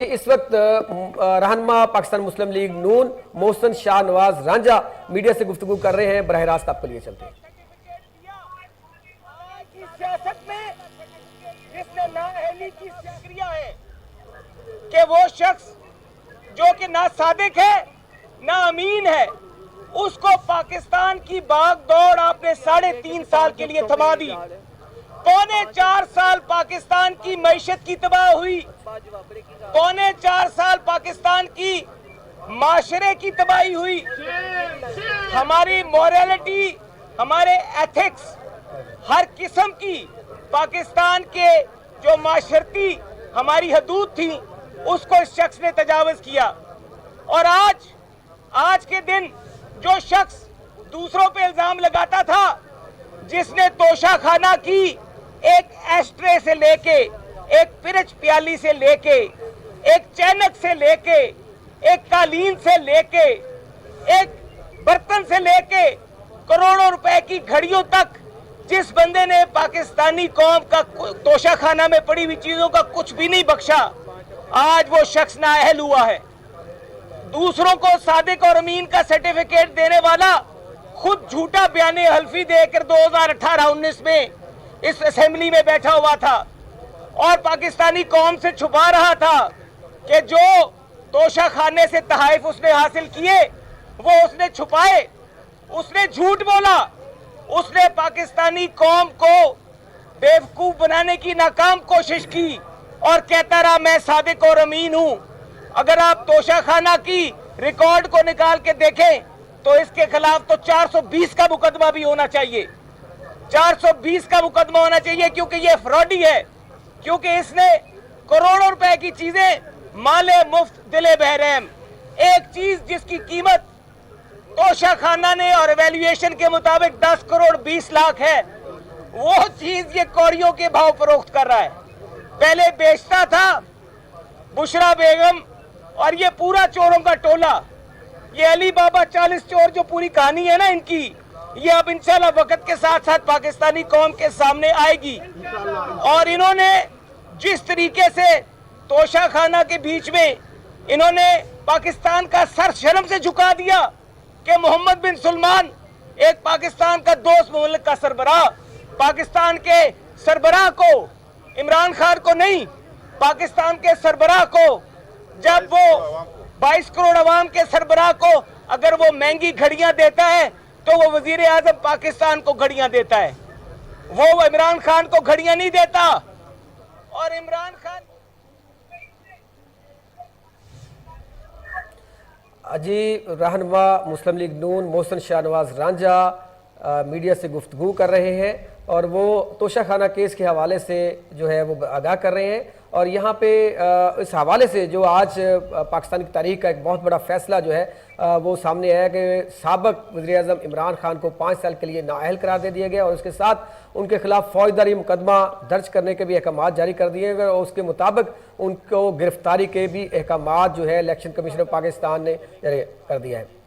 इस वक्त रहनुमा पाकिस्तान मुस्लिम लीग नून मोहसिन शाह नवाज रांझा मीडिया से गुफ्तगू कर रहे हैं। बरह रास्त आपके लिए चलते हैं। सियासत में जिसने नाअहली की सक्रिया है कि वो शख्स जो कि ना सादिक है ना अमीन है, उसको पाकिस्तान की भाग दौड़ आपने 3.5 साल के लिए थमा दी। 3.25 साल पाकिस्तान की मईशत की तबाह हुई, 3.25 साल पाकिस्तान की माशरे की तबाही हुई। हमारी मोरालिटी, हमारे एथिक्स, हर किस्म की पाकिस्तान के जो माशरती हमारी हदूद थी उसको इस शख्स ने तजावज़ किया। और आज के दिन जो शख्स दूसरों पे इल्जाम लगाता था, जिसने तोशा खाना की एक एस्ट्रे से लेके, एक पिरच प्याली से लेके, एक चैनक से लेके, एक कालीन से लेके, एक बर्तन से लेके करोड़ों रुपए की घड़ियों तक जिस बंदे ने पाकिस्तानी कौम का तोशा खाना में पड़ी हुई चीजों का कुछ भी नहीं बख्शा, आज वो शख्स नाअहल हुआ है। दूसरों को सादिक और अमीन का सर्टिफिकेट देने वाला खुद झूठा बयाने हल्फी देकर 2018-19 में इस असेंबली में बैठा हुआ था और पाकिस्तानी कौम से छुपा रहा था कि जो तोशा खाने से तहाइफ उसने हासिल किए वो उसने छुपाए। उसने झूठ बोला, उसने पाकिस्तानी कौम को बेवकूफ बनाने की नाकाम कोशिश की और कहता रहा मैं सादिक और अमीन हूं। अगर आप तोशा खाना की रिकॉर्ड को निकाल के देखें तो इसके खिलाफ तो 420 का मुकदमा भी होना चाहिए, 420 का मुकदमा होना चाहिए, क्योंकि ये फ्रॉडी है, क्योंकि इसने करोड़ों रुपए की चीजें माले मुफ्त दिले बहरहम, एक चीज जिसकी कीमत तोशा खाना ने और वैल्यूएशन के मुताबिक 10 करोड़ 20 लाख है, वो चीज ये कौड़ियों के भाव फरोख्त कर रहा है। पहले बेचता था बुशरा बेगम और ये पूरा चोरों का टोला, ये अली बाबा 40 चोर जो पूरी कहानी है ना इनकी, ये अब इंशाल्लाह वक्त के साथ साथ पाकिस्तानी कौम के सामने आएगी। और इन्होंने जिस तरीके से तोशा खाना के बीच में इन्होंने पाकिस्तान का सर शर्म से झुका दिया कि मोहम्मद बिन सलमान एक पाकिस्तान का दोस्त मुल्क का सरबराह, पाकिस्तान के सरबराह को, इमरान खान को नहीं, पाकिस्तान के सरबराह को, जब वो 22 करोड़ अवाम के सरबराह को अगर वो महंगी घड़ियां देता है तो वो वजीर आजम पाकिस्तान को घड़ियां देता है, वो इमरान खान को घड़ियां नहीं देता। और इमरान खान जी रहनुमा मुस्लिम लीग नून मोहसिन शाह नवाज रांझा मीडिया से गुफ्तगू कर रहे हैं और वो तोशा खाना केस के हवाले से जो है वो आगाह कर रहे हैं। और यहाँ पे इस हवाले से जो आज पाकिस्तान की तारीख का एक बहुत बड़ा फैसला जो है वो सामने आया कि साबिक वज़ीर-ए-आज़म इमरान खान को 5 साल के लिए नाअहल करार दे दिया गया और उसके साथ उनके खिलाफ फौजदारी मुकदमा दर्ज करने के भी अहकाम जारी कर दिए गए और उसके मुताबिक उनको गिरफ्तारी के भी अहकाम जो है इलेक्शन कमीशन ऑफ पाकिस्तान ने जारी कर दिया है।